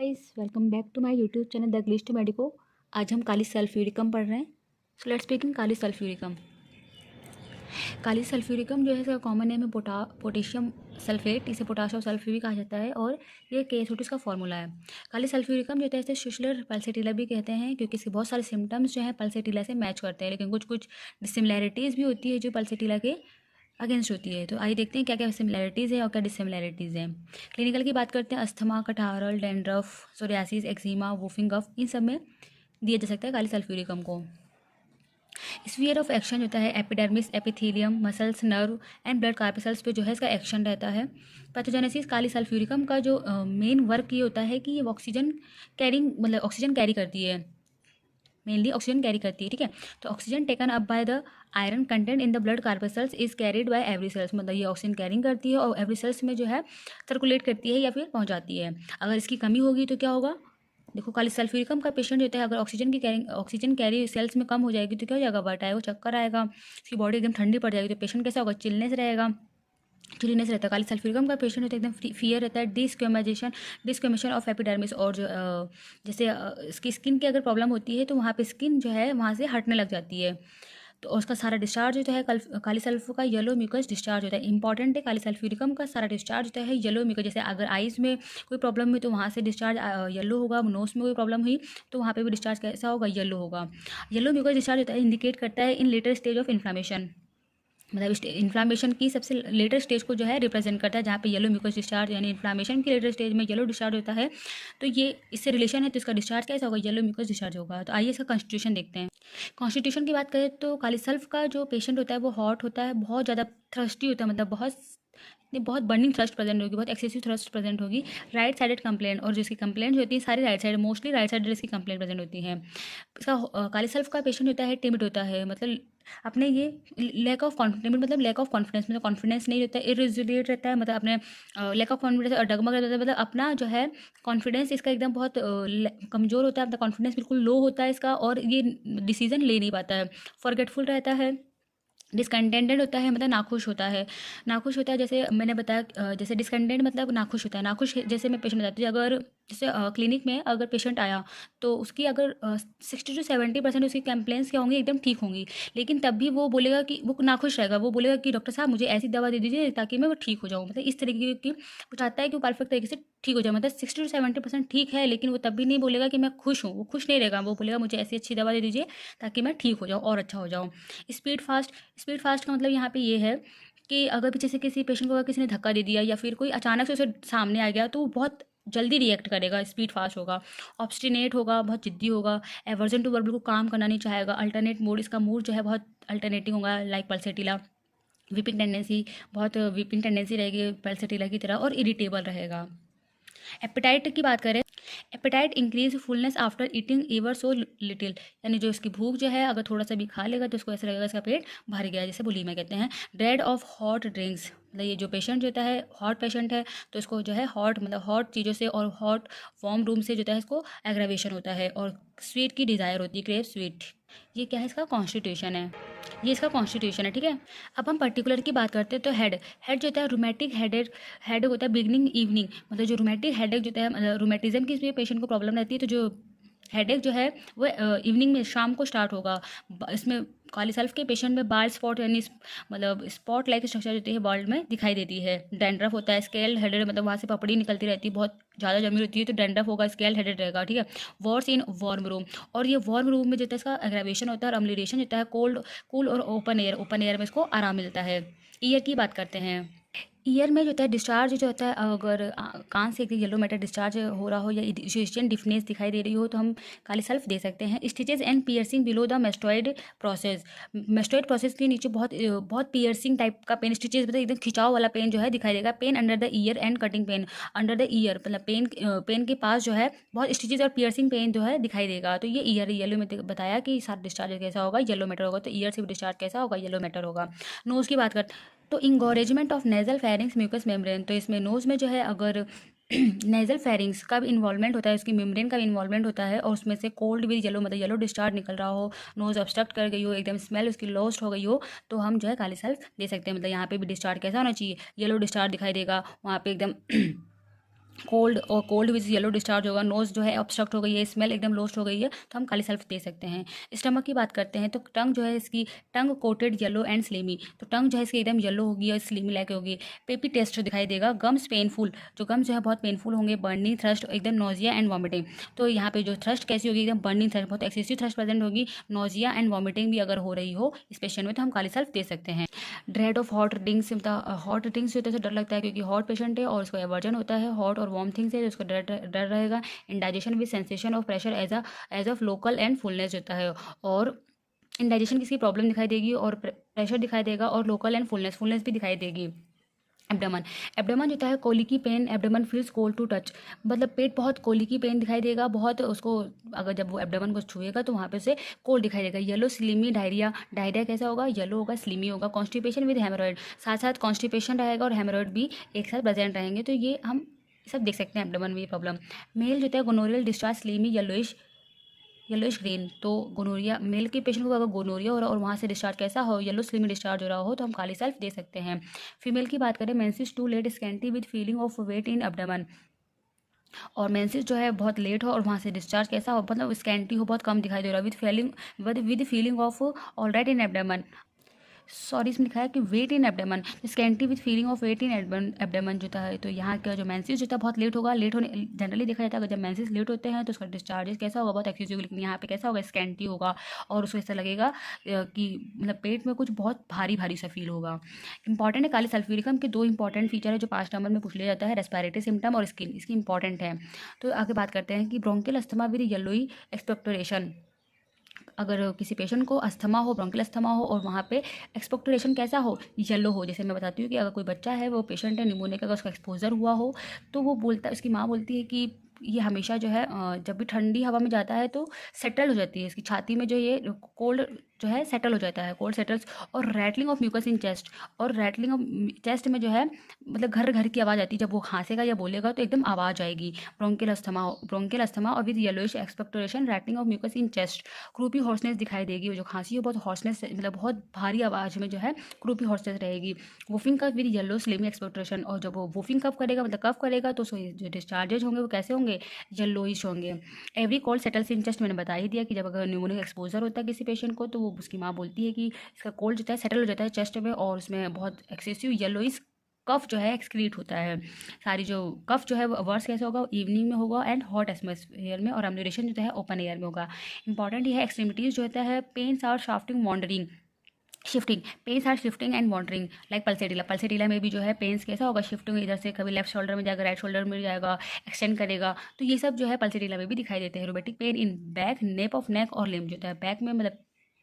Guys, welcome back to my YouTube channel the glist medico. आज हम kali sulphuricum पढ़ रहे हैं। So let's begin. Kali sulphuricum. Kali sulphuricum जो है इसका कॉमन नेम है पोटेशियम सल्फेट। इसे पोटाशियम सल्फेट भी कहा जाता है और ये KSO2 का फॉर्मूला है। काली सल्फ्यूरिकम जो है इसे शिशुलर पल्सेटिला भी कहते हैं, क्योंकि इसके बहुत सारे सिम्टम्स जो है पल्सेटिला से मैच करते हैं, लेकिन कुछ कुछ डिसिमिलैरिटीज़ भी होती है जो पल्सेटिला के अगेंस्ट होती है। तो आइए देखते हैं क्या क्या सिमिलैरिटीज़ है और क्या डिसिमिलैरिटीज़ हैं। क्लिनिकल की बात करते हैं। Asthma, catarrhal, dandruff, psoriasis, eczema, whooping cough, इन सब में दिया जा सकता है काली सल्फ्यूरिकम को। स्फीयर ऑफ एक्शन होता है epidermis, epithelium, muscles, nerve and blood corpuscles पे जो है इसका एक्शन रहता है। पैथोजेनेसिस काली सल्फ्यूरिकम का जो मेन वर्क ये होता है कि ये ऑक्सीजन कैरिंग मतलब ऑक्सीजन कैरी करती है, मेनली ऑक्सीजन कैरी करती है। ठीक है, तो oxygen taken up by the iron content in the blood corpuscles is carried by every cells, मतलब ये ऑक्सीजन कैरिंग करती है और एवरी सेल्स में जो है सर्कुलेट करती है या फिर पहुंचाती है। अगर इसकी कमी होगी तो क्या होगा? देखो, काली सल्फ्यूरिकम का पेशेंट होता है, अगर ऑक्सीजन कैरी सेल्स में कम हो जाएगी तो क्या हो जाएगा? बट आएगा, चक्कर आएगा, इसकी बॉडी एकदम ठंडी पड़ जाएगी। तो पेशेंट कैसा होगा? चिलनेस रहेगा, चिलीनेस रहता है। काली सल्फ्यूरिकम का पेशेंट होता है एकदम फियर रहता है, डिस्क्वेमेशन ऑफ एपिडर्मिस, और जो जैसे इसकी स्किन की अगर प्रॉब्लम होती है तो वहाँ पे स्किन जो है वहाँ से हटने लग जाती है। तो उसका सारा डिस्चार्ज होता है काली सल्फ्यू का येलो म्यूकस डिस्चार्ज होता है। इंपॉर्टेंट है, काली सल्फ्यूरिकम का सारा डिस्चार्ज होता है येलो म्यूकस। जैसे अगर आइज़ में कोई प्रॉब्लम हुई तो वहाँ से डिस्चार्ज येलो होगा, नोस में कोई प्रॉब्लम हुई तो वहाँ पे भी डिस्चार्ज कैसा होगा? येलो होगा। येलो म्यूकस डिस्चार्ज होता है, इंडिकेट करता है इन लेटर स्टेज ऑफ इन्फ्लामेशन, मतलब इन्फ्लामेशन की सबसे लेटर स्टेज को जो है रिप्रेजेंट करता है, जहाँ पे येलो म्यूकस डिस्चार्ज यानी इन्फ्लामेशन की लेटर स्टेज में येलो डिस्चार्ज होता है। तो ये इससे रिलेशन है, तो इसका डिस्चार्ज कैसा होगा? येलो म्यूकस डिस्चार्ज होगा। तो आइए इसका कॉन्स्टिट्यूशन देखते हैं। कॉन्स्टिट्यूशन की बात करें तो काली सल्फ का जो पेशेंट होता है वो हॉट होता है, बहुत ज़्यादा थ्रस्टी होता है, मतलब बहुत बर्निंग थ्रस्ट प्रेजेंट होगी, बहुत एक्सेसिव थ्रस्ट प्रेजेंट होगी। राइट साइडेड कंप्लेंट, और जिसकी कंप्लेंट होती है सारी right side, mostly right side इसकी कंप्लेंट प्रेजेंट होती है। इसका काली सल्फ का पेशेंट होता है टिमिड होता है, मतलब अपने ये लैक ऑफ कॉन्फिडेंस, मतलब लैक ऑफ कॉन्फिडेंस, मतलब कॉन्फिडेंस नहीं रहता है, इरेजुलेट रहता है, मतलब अपने लैक ऑफ कॉन्फिडेंस और डगमग रहता है, मतलब अपना जो है कॉन्फिडेंस इसका एकदम बहुत कमज़ोर होता है, अपना कॉन्फिडेंस बिल्कुल लो होता है इसका, और ये डिसीजन ले नहीं पाता है, फॉरगेटफुल रहता है, डिसकंटेंटेड होता है, मतलब नाखुश होता है। नाखुश होता है, जैसे मैंने बताया, जैसे डिसकंटेंट मतलब नाखुश होता है। नाखुश जैसे मैं पेशेंट बताती हूँ, अगर जैसे क्लिनिक में अगर पेशेंट आया तो उसकी अगर 60 to 70% उसकी कंप्लेंट्स क्या होंगी? एकदम ठीक होंगी, लेकिन तब भी वो बोलेगा कि वो नाखुश रहेगा, वो बोलेगा कि डॉक्टर साहब मुझे ऐसी दवा दे दीजिए ताकि मैं वो ठीक हो जाऊँ, मतलब इस तरीके की वो चाहता है कि वो परफेक्ट तरीके से ठीक हो जाए। मतलब 60 to 70% ठीक है, लेकिन वो तब भी नहीं बोलेगा कि मैं खुश हूँ, वो खुश नहीं रहेगा, वो बोलेगा मुझे ऐसी अच्छी दवा दे दीजिए ताकि मैं ठीक हो जाऊँ और अच्छा हो जाऊँ। स्पीड फास्ट का मतलब यहाँ पे ये है कि अगर पीछे से किसी पेशेंट को अगर किसी ने धक्का दे दिया या फिर कोई अचानक से उसे सामने आ गया तो वो बहुत जल्दी रिएक्ट करेगा, स्पीड फास्ट होगा। ऑब्स्टिनेट होगा, बहुत जिद्दी होगा। एवर्जन टू वर्ब को काम करना नहीं चाहेगा। अल्टरनेट मूड, इसका मूड जो है बहुत अल्टरनेटिंग होगा, लाइक पल्सेटिला। विपिंग टेंडेंसी रहेगी पल्सेटिला की तरह, और इरिटेबल रहेगा। एपेटाइट की बात करें, appetite increase fullness after eating ever so little, यानी जो इसकी भूख जो है अगर थोड़ा सा भी खा लेगा तो उसको ऐसा लगेगा इसका पेट भर गया, जैसे बुलीमिया कहते हैं। ड्रेड ऑफ हॉट ड्रिंक्स, मतलब ये जो पेशेंट जो होता है हॉट पेशेंट है तो इसको जो है हॉट मतलब हॉट चीज़ों से और हॉट वार्म रूम से जो है इसको एग्रावेशन होता है, और स्वीट की डिज़ायर होती है, क्रेव स्वीट। ये क्या है? इसका कॉन्स्टिट्यूशन है, ये इसका कॉन्स्टिट्यूशन है। ठीक है, अब हम पर्टिकुलर की बात करते हैं तो हेड जो होता है रूमेटिक हेडेक होता है बिगनिंग इवनिंग, मतलब जो रूमेटिक हेडेक जो होता है, मतलब रूमेटिज्म की पेशेंट को प्रॉब्लम रहती है तो जो हेडेक जो है वो इवनिंग में, शाम को स्टार्ट होगा। इसमें काली सल्फ के पेशेंट में बाल स्पॉट यानी मतलब स्पॉट लाइक स्ट्रक्चर होती है बाल में दिखाई देती है। डैंड्रफ होता है, स्केल हेडेड, मतलब वहाँ से पपड़ी निकलती रहती है, बहुत ज़्यादा जमी होती है तो डैंड्रफ होगा, स्केल हेडेड रहेगा। ठीक है, वॉर्स इन वार्म रूम, और ये वार्म रूम में जो है इसका एग्रावेशन होता है और अम्लिरेशन होता है। कूल और ओपन एयर में इसको आराम मिलता है। ईयर की बात करते हैं। ईयर में जो होता है डिस्चार्ज जो होता है, अगर कान से येलो मैटर डिस्चार्ज हो रहा हो या इनिशिएशन डिफनेस दिखाई दे रही हो तो हम काली सल्फ दे सकते हैं। Stitches and piercing below the mastoid process के नीचे बहुत पियर्सिंग टाइप का पेन, स्टिचेस मतलब एकदम खिंचाव वाला पेन जो है दिखाई देगा। Pain under the ear and cutting pain under the ear, मतलब पेन के पास जो है बहुत स्टिचेस और पियर्सिंग पेन जो है दिखाई देगा। तो ये ईयर येलो में बताया कि सारा डिस्चार्ज कैसा होगा? येलो मैटर होगा। तो ईयर से भी डिस्चार्ज कैसा होगा? येलो मैटर होगा। नोज की बात करते तो engorgement of nasal pharynx mucous membrane, तो इसमें नोज़ में जो है अगर नेजल फेरिंग्स का भी इन्वॉल्वमेंट होता है, उसकी मेम्ब्रेन का भी इन्वॉल्वमेंट होता है, और उसमें से कोल्ड भी येलो मतलब येलो डिस्चार्ज निकल रहा हो, नोज़ ऑब्स्ट्रक्ट कर गई हो, एकदम स्मेल उसकी लॉस्ट हो गई हो, तो हम जो है काली सल्फ दे सकते हैं। मतलब यहाँ पे भी डिस्चार्ज कैसा होना चाहिए? येलो डिस्चार्ज दिखाई देगा, वहाँ पे एकदम कोल्ड विद येलो डिस्चार्ज होगा, नोज जो है ऑब्स्ट्रक्ट हो गई है, स्मेल एकदम लॉस्ट हो गई है, तो हम काली सल्फ दे सकते हैं। स्टमक की बात करते हैं तो टंग जो है इसकी टंग कोटेड येलो एंड स्लीमी, तो टंग जो है इसकी एकदम येलो होगी और स्लीमी लाइक होगी। पेपी टेस्ट दिखाई देगा। गम्स पेनफुल, जो गम्स जो है बहुत पेनफुल होंगे। बर्निंग थ्रस्ट, एकदम नोजिया एंड वॉमिटिंग, तो यहाँ पे जो थ्रस्ट कैसी होगी, एकदम बर्निंग थ्रस्ट, बहुत एक्सेसिव थ्रस्ट प्रेजेंट होगी। नोजिया एंड वॉमिटिंग भी अगर हो रही हो इस पेशेंट में तो हम काली सल्फ दे सकते हैं। Dread of hot readings, hot readings से डर लगता है क्योंकि हॉट पेशेंट है और उसको एवर्जन होता है हॉट और वार्म थिंग से, तो उसको डर रहेगा। Indigestion with sensation of pressure as of local and fullness होता है, और इंडाइजेशन की प्रॉब्लम दिखाई देगी और प्रेशर दिखाई देगा और लोकल एंड फुलनेस भी दिखाई देगी। एब्डोमन, एब्डोमन जो होता है colicky pain, abdomen feels cold to touch, मतलब पेट बहुत कोलिकी पेन दिखाई देगा बहुत उसको, अगर जब वो एब्डोमन को छुएगा तो वहाँ पे से कोल्ड दिखाई देगा। येलो स्लिमी डायरिया, डायरिया कैसा होगा, येलो होगा, स्लिमी होगा। कॉन्स्टिपेशन विद हेमोरॉइड, साथ साथ कॉन्स्टिपेशन रहेगा और हेमोरॉइड भी एक साथ प्रेजेंट रहेंगे, तो ये हम सब देख सकते हैं एब्डोमन में ये प्रॉब्लम। मेल जो होता है gonorrhoeal discharge slimy yellowish green, तो गोनोरिया मेल के पेशेंट को अगर गोनोरिया हो रहा है और वहाँ से डिस्चार्ज कैसा हो, येलो स्लिमी डिस्चार्ज हो रहा हो, तो हम काली सल्फ दे सकते हैं। फीमेल की बात करें, menses too late scanty with feeling of weight in abdomen, और मेंसेस जो है बहुत लेट हो और वहाँ से डिस्चार्ज कैसा हो, मतलब स्कैंटी हो, बहुत कम दिखाई दे रहा है, with feeling of all right in abdomen, sorry इसमें लिखा है कि weight in abdomen, scanty with feeling of weight in abdomen जो है, तो यहाँ का जो मेंसेस जो है बहुत लेट होगा। लेट होने जनरली देखा जाता है अगर जब मेंसेस लेट होते हैं तो उसका डिस्चार्जेस कैसा होगा, बहुत एक्सेसिव, लेकिन यहाँ पे कैसा होगा, स्कैंटी होगा और उसको ऐसा लगेगा कि मतलब पेट में कुछ बहुत भारी भारी सा फील होगा। इंपॉर्टेंट है काली सल्फ्यूरिकम के दो इंपॉर्टेंट फीचर है जो 5 नंबर में पूछ लिया जाता है, रेस्पिरेटरी सिम्टम और स्किन, इसकी इंपॉर्टेंट है। तो आगे बात करते हैं कि ब्रोंकियल अस्थमा विद येलोई एक्सपेक्टोरेशन, अगर किसी पेशेंट को अस्थमा हो, ब्रोंकियल अस्थमा हो और वहाँ पे एक्सपेक्टोरेशन कैसा हो, येलो हो, जैसे मैं बताती हूँ कि अगर कोई बच्चा है वो पेशेंट है निमोनिया का, अगर उसका एक्सपोजर हुआ हो तो वो बोलता है, उसकी माँ बोलती है कि ये हमेशा जो है जब भी ठंडी हवा में जाता है तो सेटल हो जाती है इसकी छाती में, जो ये कोल्ड जो है सेटल हो जाता है, कोल्ड सेटल्स, और rattling of mucus in chest, और रैटलिंग ऑफ चेस्ट में जो है मतलब घर घर की आवाज़ आती है, जब वो खांसेगा या बोलेगा तो एकदम आवाज़ आएगी। ब्रोंकियल अस्थमा और with yellowish expectoration, rattling of mucus in chest, croupy hoarseness दिखाई देगी, जो खांसी हो बहुत हॉर्सनेस मतलब बहुत भारी आवाज़ में जो है क्रूपी हॉर्सनेस रहेगी। Whooping cough with yellow slimy expectoration, और जब वो वूफिंग कफ करेगा मतलब कफ करेगा तो जो डिस्चार्जेज होंगे वो कैसे होंगे, येलोइश होंगे। Every cold settles in chest, मैंने बता ही दिया कि जब अगर न्यूमोनिक एक्सपोजर होता है किसी पेशेंट को तो वो उसकी माँ बोलती है कि इसका कोल्ड जो है सेटल हो जाता है चेस्ट में और उसमें बहुत एक्सेसिव येलोइश कफ जो है एक्सक्रीट होता है। सारी जो कफ जो है वो वर्स कैसे होगा, इवनिंग में होगा एंड हॉट एटमॉस्फेयर में, और एम्यूरेशन जो है ओपन एयर में होगा। इंपॉर्टेंट ये है एक्सट्रीमिटीज़ जो होता है, pains are shifting wandering shifting, pains are shifting and wandering like pulsatilla में भी जो है पेन्स कैसा होगा, शिफ्टिंग, इधर से कभी लेफ्ट शोल्डर में जाएगा, राइट शोल्डर में जाएगा, एक्सटेंड करेगा, तो ये सब जो है पल्सेटिला में भी दिखाई देते हैं। Robotic pain in back, nap of neck और लिम्ब, जो होता है बैक में मतलब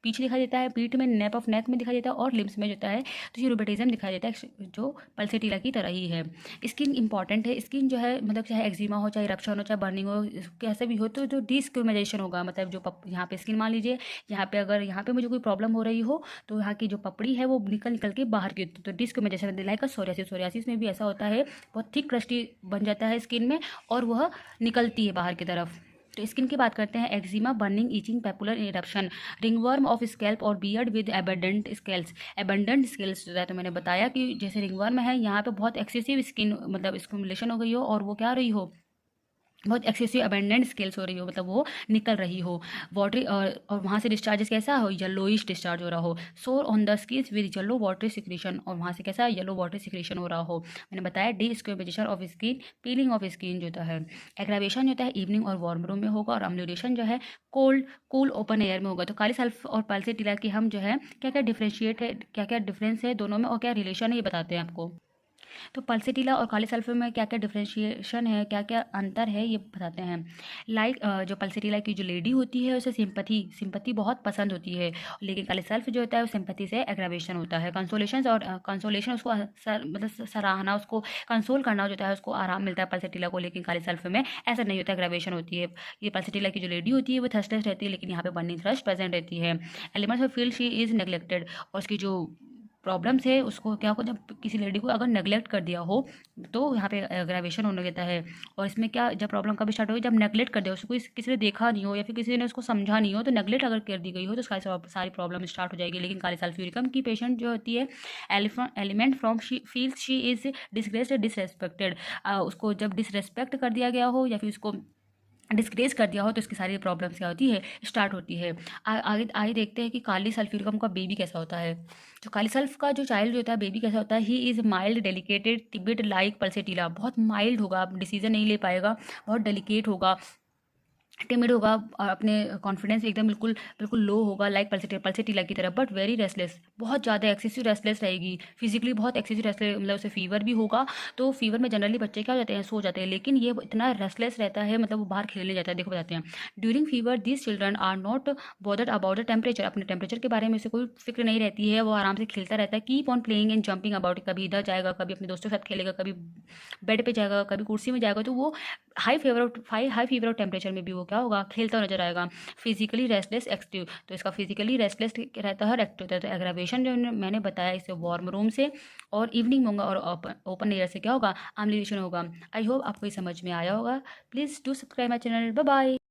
पीछे दिखाई देता है, पीठ में, नेप ऑफ नेक में दिखाई देता है और लिम्स में जो होता है, तो ये रूमेटिज्म दिखाई देता है जो पल्सेटिला की तरह ही है। स्किन इंपॉर्टेंट है, स्किन जो है मतलब चाहे एक्जिमा हो, चाहे रप्शन हो, चाहे बर्निंग हो, कैसे भी हो, तो जो डिस्क्रिमिनेशन होगा, मतलब जो यहाँ पे स्किन मान लीजिए, यहाँ पे अगर यहाँ पे मुझे कोई प्रॉब्लम हो रही हो तो यहाँ की जो पपड़ी है वो निकल निकल के बाहर की, तो डिस्क्रिमिनेशन लाइक सोरियासिस में भी ऐसा होता है, बहुत थिक क्रस्टी बन जाता है स्किन में और वह निकलती है बाहर की तरफ। तो स्किन की बात करते हैं, eczema, burning, itching, papular eruption, ringworm of scalp और बियर्ड विद एबंडेंट स्केल्स जो है, तो मैंने बताया कि जैसे रिंगवर्म है यहाँ पे बहुत एक्सेसिव स्किन मतलब स्टिमुलेशन हो गई हो और वो क्या रही हो, बहुत एक्सेसिव अबेंडेंट स्केल्स हो रही हो, मतलब वो निकल रही हो, वाटरी और वहाँ से डिस्चार्जेस कैसा हो, येलोइश डिस्चार्ज हो रहा हो। सोर on the skin with yellow watery secretion, और वहाँ से कैसा येलो वाटरी सिक्रीशन हो रहा हो। मैंने बताया discrimination of skin, piling of skin जो होता है। एग्रावेशन जो होता है इवनिंग और वार्म रूम में होगा, और अम्लूरेशन जो है कोल्ड कूल ओपन एयर में होगा। तो काली सल्फ और पल्सेटिला की हम जो है क्या क्या डिफ्रेंशिएट है, क्या क्या डिफरेंस है दोनों में और क्या रिलेशन है ये बताते हैं आपको। तो पल्सेटिला और काली सल्फर में क्या क्या डिफ्रेंशिएशन है, क्या क्या अंतर है ये बताते हैं। लाइक जो पल्सेटिला की जो लेडी होती है उसे सिंपथी बहुत पसंद होती है, लेकिन काली सल्फ जो होता है वो सिंपथी से एग्रावेशन होता है। कंसोलेशन उसको मतलब सराहना, उसको कंसोल करना जो होता है उसको आराम मिलता है पल्सेटिला को, लेकिन काली सल्फ में ऐसा नहीं होता, एग्रावेशन होती है। ये पल्सेटिला की जो लेडी होती है वो थर्स्टलेस रहती है, लेकिन यहाँ पे बर्निंग थ्रस्ट प्रेजेंट रहती है। Elements of field she is neglected, और उसकी जो प्रॉब्लम्स है उसको क्या हो, जब किसी लेडी को अगर नेगलेक्ट कर दिया हो तो यहाँ पे एग्रावेशन होने लगता है। और इसमें क्या, जब प्रॉब्लम कभी स्टार्ट होगी, जब नेगलेक्ट कर दिया, उसको किसी ने देखा नहीं हो या फिर किसी ने उसको समझा नहीं हो, तो नेगलेक्ट अगर कर दी गई हो तो सारी प्रॉब्लम स्टार्ट हो जाएगी। लेकिन काली सल्फ्यूरिकम की पेशेंट जो होती है, element from she feels she is disgraced disrespected, उसको जब डिसरेस्पेक्ट कर दिया गया हो या फिर उसको डिस्ग्रेस कर दिया हो तो इसकी सारी प्रॉब्लम्स क्या होती है, स्टार्ट होती है। आगे आगे देखते हैं कि काली सल्फ्यूरिकम का बेबी कैसा होता है। जो काली सल्फ का जो चाइल्ड होता है, बेबी कैसा होता है, he is mild delicate timid like pulsatilla, बहुत माइल्ड होगा, डिसीजन नहीं ले पाएगा, बहुत डेलिकेट होगा, टिमिड होगा और अपने कॉन्फिडेंस एकदम बिल्कुल बिल्कुल लो होगा, लाइक पल्सेटिला की तरह, बट वेरी रेस्टलेस, बहुत ज़्यादा एक्सेसिव रेस्टलेस रहेगी, फिजिकली बहुत एक्सेसिव रेस्टलेस, मतलब उसे फीवर भी होगा। तो फीवर में जनरली बच्चे क्या हो जाते हैं, सो जाते हैं, लेकिन ये इतना रेस्टलेस रहता है, मतलब वो बाहर खेलने जाता है। देखो बताते हैं, during fever this children are not bothered about the temperature, अपने टेम्परेचर के बारे में उसे कोई फिक्र नहीं रहती है, वो आराम से खेलता रहता है, keep on playing and jumping about, कभी इधर जाएगा, कभी अपने दोस्तों के साथ खेलेगा, कभी बेड पे जाएगा, कभी कुर्सी में जाएगा, तो वो हाई फीवर और टेम्परेचर में भी वो क्या होगा, खेलता हुआ नजर आएगा। फिजिकली रेस्टलेस एक्टिव, तो इसका फिजिकली रेस्टलेस रहता है और एक्टिव रहता है। तो एग्रावेशन जो मैंने बताया, इसे वार्म रूम से और इवनिंग में होगा और ओपन एयर से क्या होगा, आम्लीनेशन होगा। आई होप आपको ये समझ में आया होगा। Please do subscribe my channel. Bye bye.